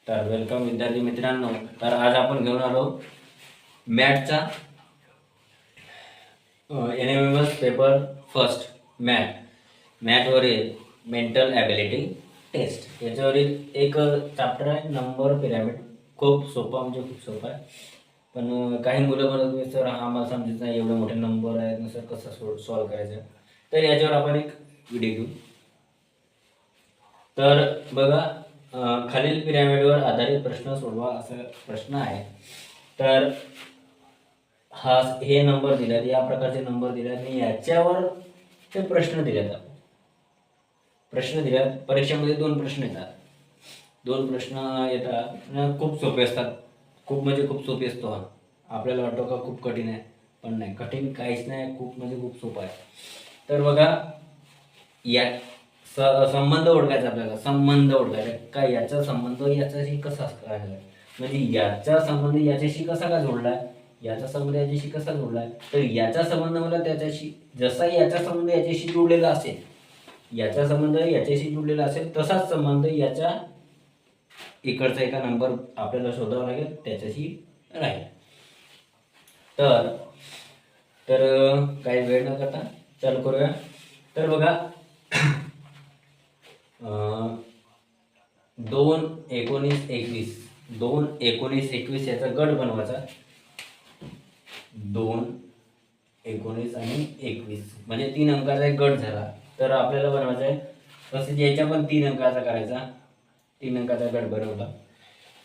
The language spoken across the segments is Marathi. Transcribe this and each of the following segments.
तर वेलकम विद्यार्थी मित्रांनो. तर आज आपण घेऊन आलो मॅथचा एनएमएमएस पेपर फर्स्ट मॅथवरील मेंटल ॲबिलिटी टेस्ट. याच्यावरील एक चॅप्टर आहे नंबर पिरॅमिड. खूप सोपा म्हणजे खूप सोपा आहे. पण काही मुलं म्हणत नाही सर हा मला समजत नाही, एवढे मोठे नंबर आहेत ना सर, कसं सॉल्व करायचं. तर याच्यावर आपण एक व्हिडिओ घेऊ. तर बघा, खालील पिरॅमिडवर आधारित प्रश्न सोडवा असा प्रश्न आहे. तर हे नंबर दिलेत, या प्रकारचे नंबर दिलेत आणि याच्यावर ते प्रश्न दिलेत. परीक्षेमध्ये 2 प्रश्न येतात. 2 प्रश्न येतात, खूप सोपे असतात. खूप म्हणजे खूप सोपे असतो. आपल्याला वाटतं का खूप कठीण आहे, पण नाही, कठीण काहीच नाही, खूप म्हणजे खूप सोपं आहे. तर बघा, या संबंध ओळखायचा आपल्याला. संबंध ओळखायचा का याचा संबंध याच्याशी कसा करायचा, म्हणजे याचा संबंध याच्याशी कसा का जोडलाय, याचा संबंध याच्याशी कसा जोडलाय. तर याचा संबंध मला त्याच्याशी, जसा याचा संबंध याच्याशी जोडलेला असेल, याचा संबंध याच्याशी जोडलेला असेल, तसाच संबंध याच्या इकडचा एका नंबर आपल्याला शोधावा लागेल त्याच्याशी राहील. तर काही वेळ न करता चालू करूया. तर बघा, 2 19 21 2 19 21 याचा गट बनवायचा. 2 19 आणि 21 म्हणजे 3 अंकाचा एक गट झाला. तर आपल्याला बनवायचा आहे तसेच याच्या पण 3 अंकाचा करायचा. 3 अंकाचा गट बनवला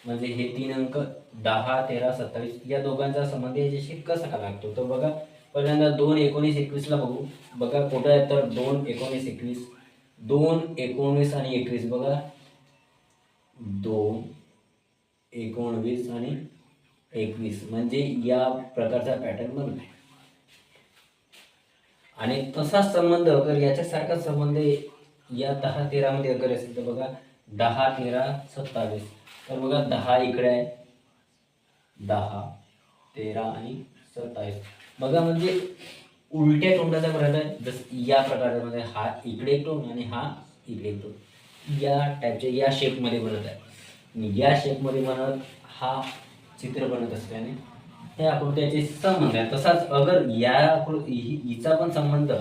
म्हणजे हे 3 अंक 10 13 27 या दोघांचा संबंध याच्याशी कसा का लागतो. तर बघा, पहिल्यांदा 2 19 21 ला बघू. बघा कुठं आहे, तर 2 19 21 2 19 आणि 21 बघा, 2 19 आणि 21 म्हणजे या प्रकारचा पॅटर्न बनला आहे. आणि तसाच संबंध अगर याच्यासारखा संबंध या 10 13 मध्ये अगर असेल तर बघा, 10 13 27 तर बघा 10 इकडे आहे, 10 13 आणि 27 बघा, म्हणजे उलट्या तोंडाचा बनत आहे. जसं या प्रकारचा म्हणजे हा इकडे एक टोन आणि हा इकडे एक टोन, या टाईपचे या शेपमध्ये बनत आहे. या शेपमध्ये बनत हा चित्र बनत असल्याने हे आकृत्याचे संबंध आहे. तसाच अगर या हिचा पण संबंध,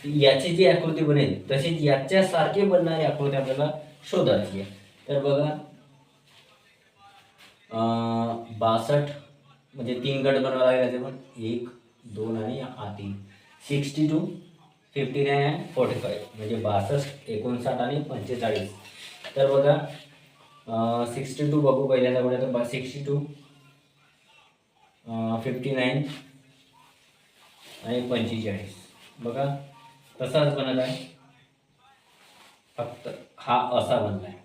याची जी आकृती बनेल तशीच याच्यासारखे बनणारी आकृती आपल्याला शोधायची आहे. तर बघा, 62 म्हणजे 3 गट बनवावे लागेल. पण 1 2 आणि हा 3 62 59 आणि 45 म्हणजे 62 59 आणि 45. तर बघा, 62 बघू पहिल्यांदा कुठे, तर 62 59 आणि 45 बघा तसाच बनत आहे, फक्त हा असा बनला आहे,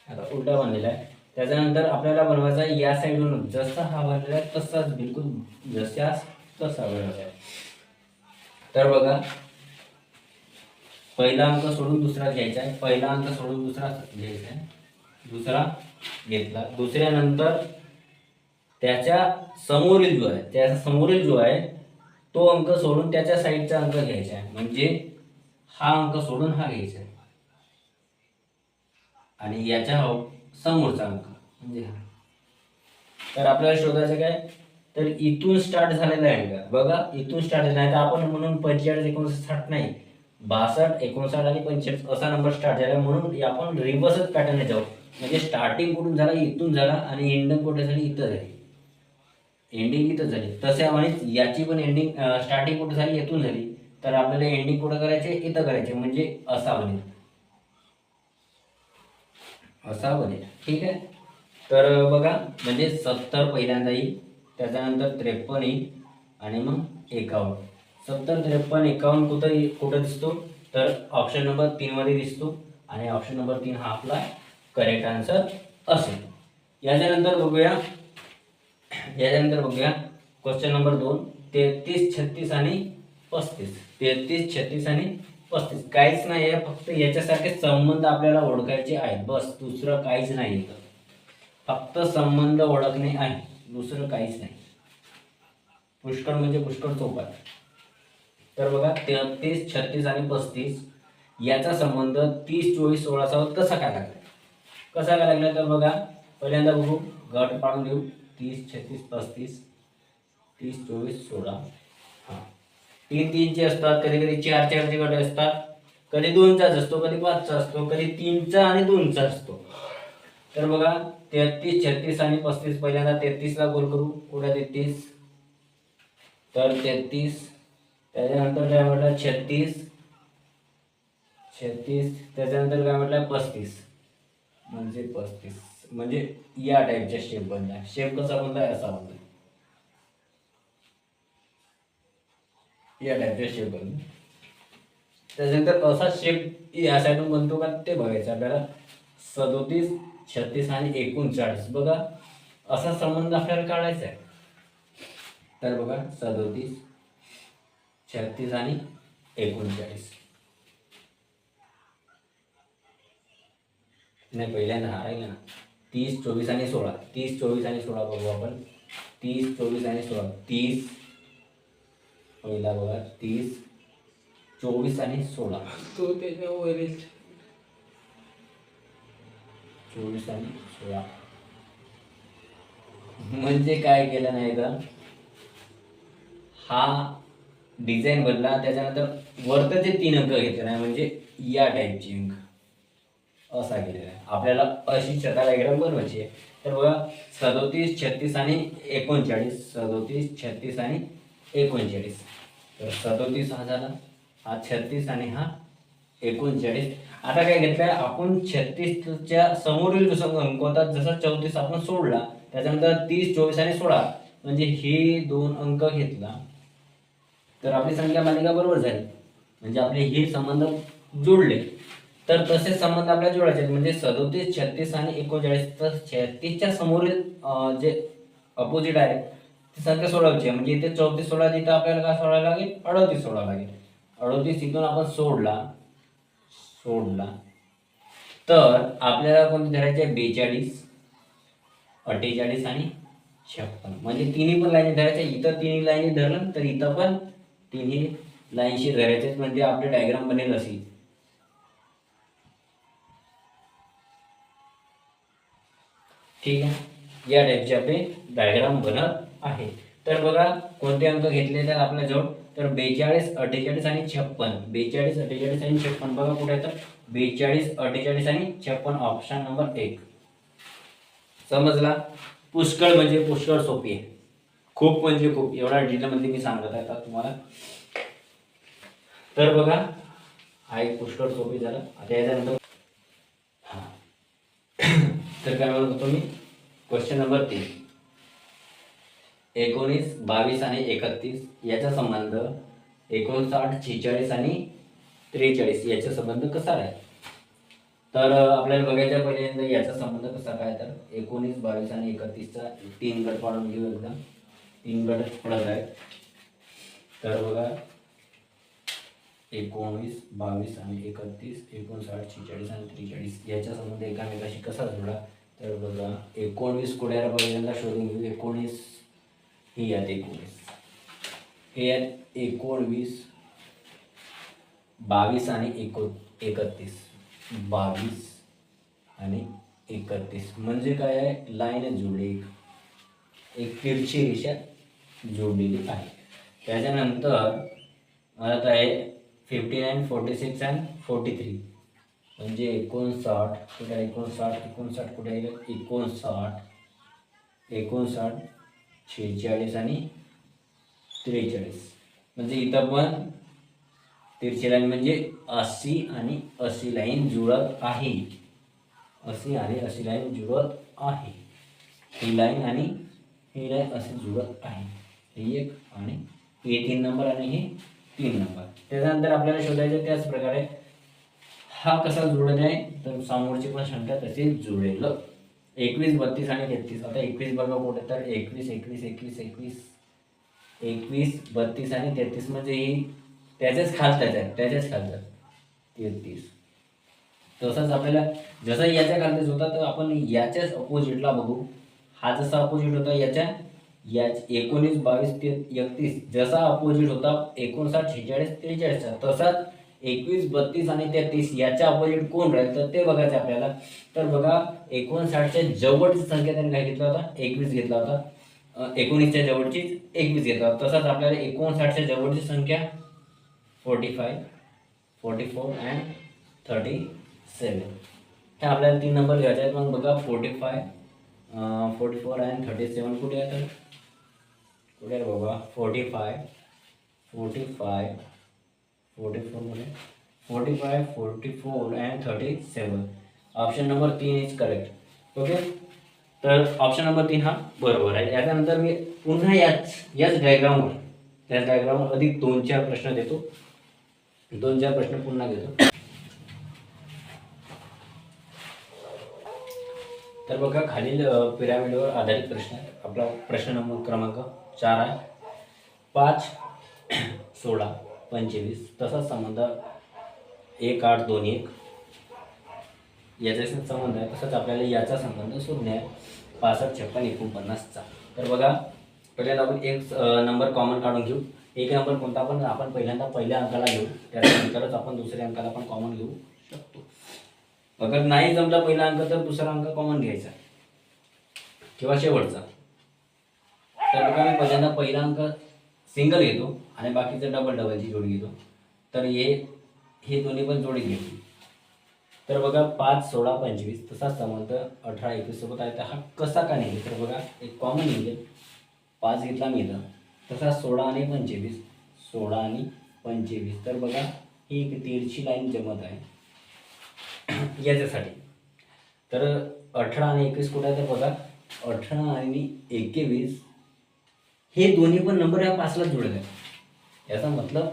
आता उलटा बनलेला आहे. त्याच्यानंतर आपल्याला बनवायचा आहे या साईडून जसा हा बनलेला आहे तसाच, बिलकुल जशाच तसा बनवायचा आहे. तर बघा, पहिला अंक सोडून दुसरा घ्यायचा आहे, पहिला अंक सोडून दुसरा घ्यायचा आहे, दुसरा घेतला. दुसऱ्यानंतर त्याच्या समोरील जो आहे तो अंक सोडून त्याच्या साईडचा अंक घ्यायचा आहे, म्हणजे हा अंक सोडून हा घ्यायचा आहे आणि याच्या समोरचा अंक म्हणजे हा. तर आपल्याला शोधायचं काय, तर इथून स्टार्ट झालेला आहे का बघा, इथून स्टार्ट झाला आहे. तर आपण म्हणून 45 59 नाही, 62 59 आणि 45 असा नंबर स्टार्ट झाला, म्हणून आपण रिव्हर्सच पॅटर्न जाऊ. म्हणजे स्टार्टिंग कुठून झाला, इथून झाला आणि एंडिंग कुठे झाली, इथं झाली. एंडिंग इथं झाली. तसे म्हणजे याची पण एंडिंग, स्टार्टिंग कुठे झाली, इथून झाली. तर आपल्याला एंडिंग कुठं करायचे, इथं करायचे, म्हणजे असा बनेल, असा बनेल. ठीक आहे. तर बघा, म्हणजे 70 पहिल्यांदा येईल, त्याच्यानंतर 53 येईल आणि मग 51. 70 53 51 कुठं दिसतो, तर ऑप्शन नंबर 3 मध्ये दिसतो आणि ऑप्शन नंबर 3 हा आपला करेक्ट आन्सर असेल. याच्यानंतर बघूया क्वेश्चन नंबर 2, 33 36 आणि 35. 33 36 आणि 35 काहीच नाही आहे, फक्त याच्यासारखे संबंध आपल्याला ओळखायचे आहेत, बस दुसरं काहीच नाही. फक्त संबंध ओळखणे आहे, दुसरं काहीच नाही. पुष्कळ म्हणजे पुष्कळ सोपा आहे. तर बघा, 33 36 आणि 35 याचा संबंध 30 24 16 कसा काय लागला, तर बघा, पहिल्यांदा बघू, गट पाडून घेऊ. 30, 36, 35, 30, 24, 16. हां, 3 3चे असतात, कधी कधी 4 4चे गट असतात, कधी 2चाच असतो, कधी 5चा असतो, कधी 3चा आणि 2चा असतो. तर बघा 33, 36 आणि 35. पहिल्यांदा 33ला गोल करू. कुठे 33? तर 33. त्याच्यानंतर काय म्हटलं 36, 36. त्याच्यानंतर काय म्हटलं 35, म्हणजे 35 म्हणजे या टाईपच्या शेप बनला. शेप कसा बनलाय? असा बनलाय, या टाईपच्या शेप बनला. त्याच्यानंतर असा शेप या साईडून बनतो का ते बघायचं आपल्याला. 37, 36 आणि 39. बघा असा संबंध आपल्याला काढायचा आहे. तर बघा 37, 36 आणि 39. नाही, पहिल्यांदा हा आहे ना 30, 24 आणि 16. 30, 24 आणि 16 बघू आपण. 30, 24 आणि 16. 30 पहिला बघा, 30, 24 आणि 16. तो त्याच्यावरील 24 आणि 16 म्हणजे काय केलं नाही का, हा डिझाईन बदला. त्याच्यानंतर वरतचे 3 अंक घेतले नाही, म्हणजे या टाईपचे अंक असा केलेला आहे. आपल्याला अशी छटा डायग्राम बनवायची आहे. तर बघा 37, 36 आणि 39. 37, 36 आणि 39. तर 37 हा झाला, हा 36 आणि हा 39. आता काय घेतलंय आपण, 36च्या समोरील जो अंक होता, जसा 34 आपण सोडला, त्याच्यानंतर 30, 24 आणि 16 म्हणजे हे 2 अंक घेतला, तर आपली संख्या मालिका बरोबर झाली. म्हणजे आपले हे संबंध जोडले. तर तसे संबंध आपल्याला जोडायचे आहेत. म्हणजे 37, 36 आणि 39. तर 36च्या समोरील जे अपोजिट आहे ती संख्या सोडवायची आहे. म्हणजे इथे 34 सोडा, तिथं आपल्याला काय सोडायला लागेल? 38 सोडावं लागेल. 38 इथून आपण सोडला, तर आपल्याला कोणते धरायचे? 42, 48 आणि 56. म्हणजे तिन्ही पण लाईनी धरायच्या. इथं तिन्ही लाईनी धरलं तर इथं पण तिन्ही लाईनशी धरायचे. म्हणजे आपले डायग्राम बनेल अशी. ठीक आहे, या टाईपचे आपले डायग्राम बनत आहे. तर बघा कोणते अंक घेतले तर आपल्या जवळ, तर 42, 48 आणि 56. 42, 48 आणि 56 बघा कुठे येतं? 42, 48 आणि 56 ऑप्शन नंबर 1. समजला? पुष्कळ म्हणजे पुष्कळ सोपी आहे. खूप म्हणजे खूप, एवढा डिटेलमध्ये मी सांगत आहे आता तुम्हाला. तर बघा हा एक पुष्कळ सोपी झाला. आता याच्यानंतर तर काय म्हणत होतो मी, क्वेश्चन नंबर 3. 19, 22 आणि 31 याचा संबंध 59, 46 आणि 43 याचा संबंध कसा आहे? तर आपल्याला बघायचं पहिल्यांदा याचा संबंध कसा काय. तर 19, 22 आणि 31चा 3 गट पाडून घेऊ. एकदम 3 गट पडत आहे. तर बघा 19, 22 आणि 31, 59, 46 आणि 43 याचा संबंध एकामेकाशी कसा जोडा. तर बघा 19 कुठे पहिल्यांदा शोधून घेऊ. 19 ही यात 19, हे यात 19, 22 आणि 31. 22 आणि 31 म्हणजे काय आहे? लाईन जोडली, एक तिरछी रेषा जोडलेली आहे. त्याच्यानंतर आता आहे 59, 46 आणि 43 म्हणजे 59 कुठे आहे? 59 कुठे आहे? 59, 46 आणि 43 म्हणजे इथं पण तिरछी लाईन म्हणजे 80 आणि 80 लाईन जुळत आहे. 80 आणि 80 लाईन जुळत आहे. ही लाईन आणि ही लाईन अशी जुळत आहे. ही एक आणि हे 3 नंबर आणि हे 3 नंबर. त्याच्यानंतर आपल्याला शोधायचं त्याच प्रकारे हा कसा जुळत आहे. तर समोरची पण संख्या तशीच जुळेल. 21, 32 आणि 33. आता 21 बघा कुठे, तर 21, 21, 21, 21, 21, 32 आणि 33 म्हणजे ही त्याच्याच खालतात आहे, त्याच्याच खालतात 33. तसंच आपल्याला जसं याच्या खालतीच होता, तर आपण याच्याच अपोजिटला बघू. हा जसा अपोजिट होता याच्या 19, 22, 31 जसा अपोजिट होता 59, 46, 43चा, तसाच 21, 32 आणि 33 याच्या अपोजिट कोण राहील तर ते बघायचं आपल्याला. तर बघा 59च्या जवळची संख्या त्यांनी काय घेतला होता 21 घेतला होता. 19च्या जवळची 21 घेतला होता. तसंच आपल्याला 59च्या जवळची संख्या 45, 44 अँड 37 हे आपल्याला 3 नंबर घ्यायचे आहेत. मग बघा 45, 44 अँड 37 कुठे आहे तर कुठे आहे बघा 45, 44 मध्ये 45, 44 and 37 option number 3 is correct. Okay, तर ऑप्शन नंबर 3 हा बरोबर आहे. याच्यानंतर मी पुन्हा याच डायग्रामवर अधिक 2-4 प्रश्न देतो. 2-4 प्रश्न पुन्हा घेतो. तर बघा खालील पिरामिडवर आधारित प्रश्न आहे. आपला प्रश्न नंबर क्रमांक 4 आहे. 5, 16, 25 तसाच संबंध 1, 8, 2, 1 याचा संबंध आहे. तसंच आपल्याला याचा संबंध शोधणे आहे 65, 56, 49चा. तर बघा पहिल्यांदा आपण एक नंबर कॉमन काढून घेऊ. एक नंबर कोणता पण आपण पहिल्यांदा पहिल्या अंकाला घेऊ, त्यानंतरच आपण दुसऱ्या अंकाला पण कॉमन घेऊ शकतो. अगर नाही जमला पहिला अंक तर दुसरा अंक कॉमन घ्यायचा किंवा शेवटचा. तर बघा मी पहिल्यांदा पहिला अंक सिंगल घेतो आणि बाकीचं डबलची जोडी घेतो. तर हे दोन्ही पण जोडी घेतो. तर बघा 5, 16, 25 तसाच संबंध 18, 21 सोबत आहे. तर हा कसा का नाही तर बघा एक कॉमन निघेल 5 घेतला मी इथं. तसा 16 आणि 25, 16 आणि 25 तर बघा ही एक तिरछी लाईन जमत आहे याच्यासाठी. तर 18 आणि 21 कुठे आहे तर बघा 18 आणि 21 हे दोन्ही पण नंबर या 5लाच जुळत आहे. याचा मतलब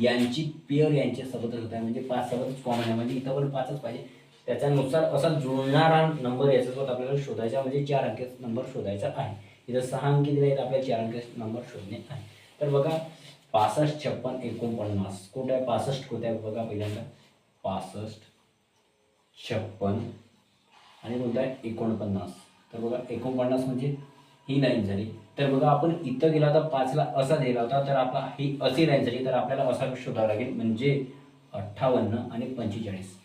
यांची पेअर यांच्यासोबतच होत आहे, म्हणजे 5 सोबतच कॉमन आहे, म्हणजे इथं पण 5च पाहिजे. त्याच्यानुसार असा जुळणारा नंबर याच्यासोबत आपल्याला शोधायचा, म्हणजे 4 अंकी नंबर शोधायचा आहे. इथं 6 अंकी दिले आहेत, आपल्याला 4 अंकी नंबर शोधणे आहे. तर बघा 65, 56, 49 कुठे आहे 65 कुठे आहे बघा पहिल्यांदा 65, 56 आणि कोणता आहे 49. तर बघा 49 म्हणजे ही लाईन झाली. तर बघा आपण इथं गेला होता 5ला असा दिला होता, तर आपला ही अशी लाईन झाली. तर आपल्याला असा शोधावा लागेल, म्हणजे 58 आणि 45.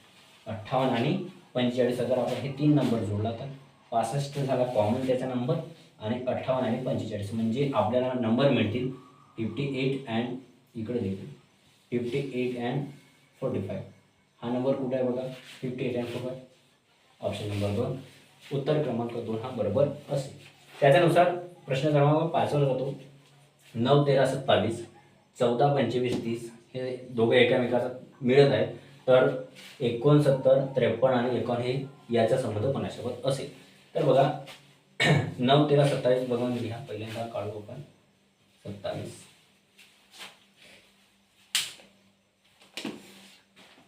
58 आणि 45 अगर आपण हे 3 नंबर जोडला तर 65 झाला कॉमन त्याचा नंबर आणि 58 आणि 45 म्हणजे आपल्याला नंबर मिळतील 58 अँड इकडे देखील 58 अँड 45. हा नंबर कुठे आहे बघा 58 अँड 45 ऑप्शन नंबर 2 उत्तर क्रमांक 2 हा बरोबर असेल. त्याच्यानुसार प्रश्न क्रमांक 5वर जातो. 9, 13, 27, 14, 25, 30 हे दोघे एकामेकाचा मिळत आहेत. तर 69, 53 आणि 51 हे याचा संबंध कोणासोबत असेल. तर बघा 9, 13, 27 बघून लिहा. पहिल्यांदा काढू आपण 27,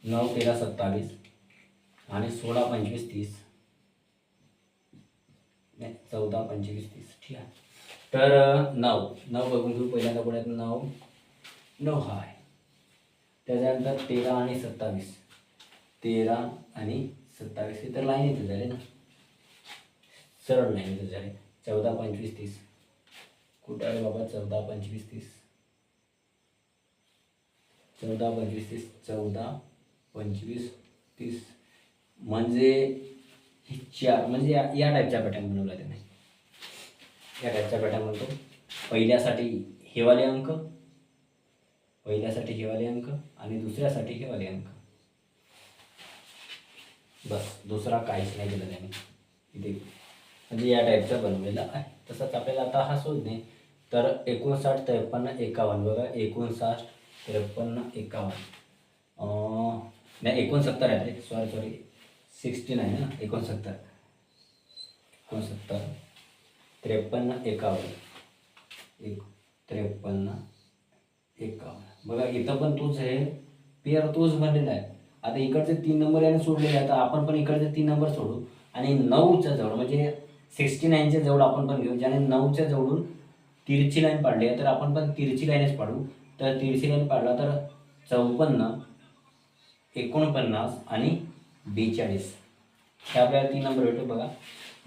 9, 13, 27 आणि 16, 25, 30 नाही 14, 25, 30 ठीक आहे. तर 9 बघून घेऊ. पहिल्यांदा पुढे 9 हा आहे. त्याच्यानंतर 13 आणि 27, 13 आणि 27 हे तर लाईन इथे झाले ना, सरळ लाईन इथे झाले. 14, 25, 30 कुठं आहे बाबा 14, 25, 30 14, 25, 30 14, 25, 30 म्हणजे ही 4 म्हणजे या टाईपचा पॅटर्न बनवला त्याने. या टाईपचा पॅटर्न म्हणतो. पहिल्यासाठी हे वाले अंक, आणि दुसऱ्यासाठी हे वाले अंक. बस दुसरा काहीच नाही केलं त्याने इथे, म्हणजे या टाईपचा बनवलेला आहे. तसंच आपल्याला आता हा शोधणे. तर 59, 53, 51 बघा 59, 53, 51 नाही 69 आहे ते सॉरी 16 आहे ना 69, 53, 51 बघा इथं पण तोच आहे, पेअर तोच बनलेला आहे. आता इकडचे 3 नंबर याने सोडलेले आहेत, आपण पण इकडचे 3 नंबर सोडू आणि 9च्या जवळ म्हणजे 69च्या जवळ आपण पण घेऊ, ज्याने 9च्या जवळून तिरछी लाईन पाडली आहे. तर आपण पण तिरछी लाईनच पाडू. तर तिरछी लाईन पाडला तर 54, 49 आणि 42 हे आपल्याला 3 नंबर भेटू. बघा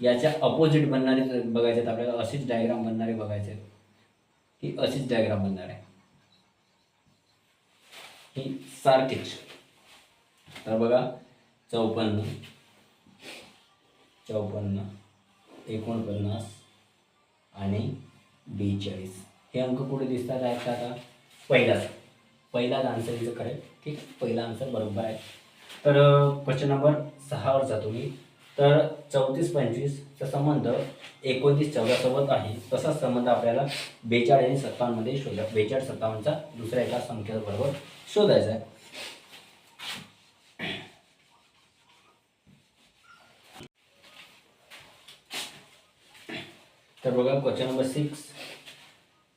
याच्या अपोजिट बनणारे बघायचे आहेत आपल्याला, अशीच डायग्राम बनणारे बघायचे आहेत. ही अशीच डायग्राम बनणार आहे, ही सारखीच तर बघा 54, 49 आणि 42 हे अंक कुठे दिसतात आहेत का? आता पहिलाच आन्सर इथं करेक्ट. ठीक आहे, पहिला आन्सर बरोबर आहे. तर क्वेश्चन नंबर 6वर जातो मी. तर 34-25चा संबंध 29-14 सोबत आहे, तसाच संबंध आपल्याला 42 आणि 57 मध्ये 42-57चा दुसऱ्या एका संख्येबरोबर शोधायचा आहे. तर बघा क्वेश्चन नंबर 6,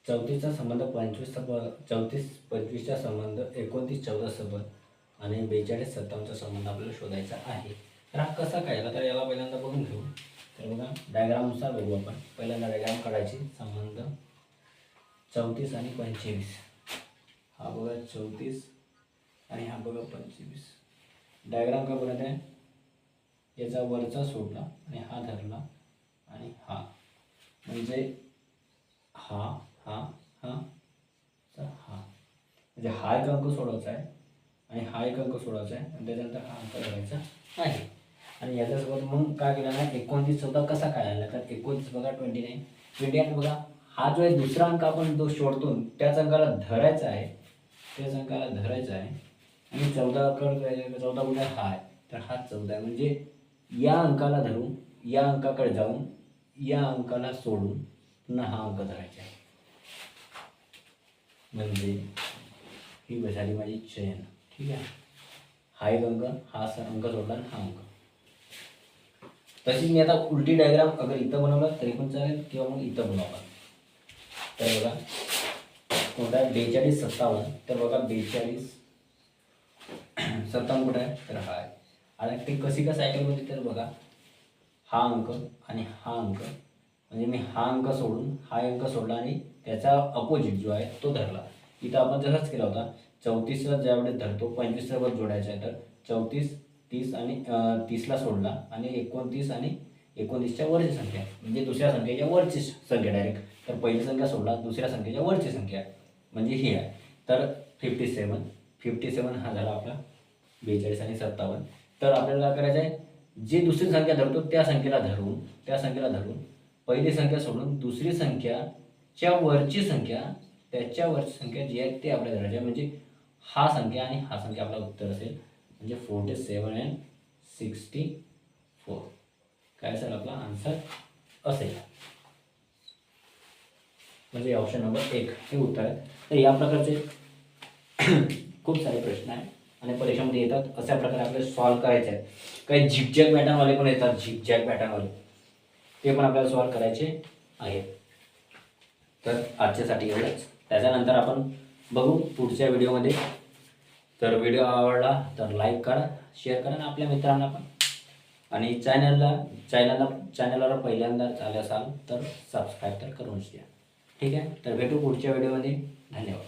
34चा संबंध 34-25चा संबंध 29-14 सोबत आणि 42-57चा संबंध आपल्याला शोधायचा आहे. तर हा कसा काय? तर याला पहिल्यांदा बघून घेऊ. तर बघा डायग्रामनुसार बघू आपण. पहिल्यांदा डायग्राम काढायची. संबंध 34 आणि 25. हा बघा 34 आणि हा बघा 25. डायग्राम का बनत आहे? याचा वरचा सोडला आणि हा धरला आणि हा म्हणजे हा हा हा हा म्हणजे हा एक अंक सोडवायचा आहे आणि हा एक अंक सोडवायचा आहे आणि त्याच्यानंतर हा अंक धरायचा आहे. आणि याच्यासोबत मग काय केलं ना 29-14 कसा काय आला? तर 29 बघा 29 बघा हा जो आहे दुसरा अंक आपण जो शोधतो त्याच अंकाला धरायचा आहे, आणि 14 कुठे हा आहे तर हा 14 आहे. म्हणजे या अंकाला धरून या अंकाकडे जाऊन या अंकाला सोडून पुन्हा हा अंक धरायचा आहे. म्हणजे ही झाली माझी चयन. ठीक आहे, हा एक अंक, हा अंक सोडला आणि हा अंक. तशी मी आता उलटी डायग्राम अगर इथं बनवला तरी पण चालेल किंवा मग इथं बनवला. तर बघा कोणता आहे 42-57. तर बघा 42-57 कुठं आहे? तर हा आहे. आता ते कशी का सायकलमध्ये? तर बघा हा अंक आणि हा अंक म्हणजे मी हा अंक सोडून हा अंक सोडला आणि त्याचा अपोजिट जो आहे तो धरला. इथं आपण तसाच केला होता. 34ला ज्यावेळेस धरतो 25 सोबत जोडायचा आहे, तर 34, 30 आणि 30ला सोडला आणि 29 आणि 19च्या वरची संख्या म्हणजे दुसऱ्या संख्येच्या वरची संख्या डायरेक्ट. तर पहिली संख्या सोडला दुसऱ्या संख्येच्या वरची संख्या म्हणजे ही आहे. तर 57 हा झाला आपला 42 आणि 57. तर आपल्याला काय करायचं आहे? जी दुसरी संख्या धरतो त्या संख्येला धरून पहिली संख्या सोडून दुसरी संख्याच्या वरची संख्या त्याच्या वरची संख्या जी आहे ते आपल्याला धरायची आहे. म्हणजे हा संख्या आणि हा संख्या आपला उत्तर असेल. म्हणजे 47 and 64 काय असेल आपला आन्सर असेल. म्हणजे ऑप्शन नंबर 1 हे उत्तर आहे. तर या प्रकारचे खूप सारे प्रश्न आहेत आणि परीक्षामध्ये येतात. अशा प्रकारे आपल्याला सॉल्व करायचे आहेत. काही झिकझॅक पॅटर्नवाले पण येतात, झिकझॅक पॅटर्नवाले ते पण आपल्याला सॉल्व करायचे आहेत. तर आजच्यासाठी एवढंच. त्याच्यानंतर आपण बघू पुढच्या व्हिडिओमध्ये. तर व्हिडिओ आवडला तर लाईक करा, शेअर करा आणि आपल्या मित्रांना पण. आणि चॅनलला पहिल्यांदा आले असाल तर सबस्क्राईब तर करूनच द्या. ठीक आहे, तर भेटू पुढच्या व्हिडिओमध्ये. धन्यवाद.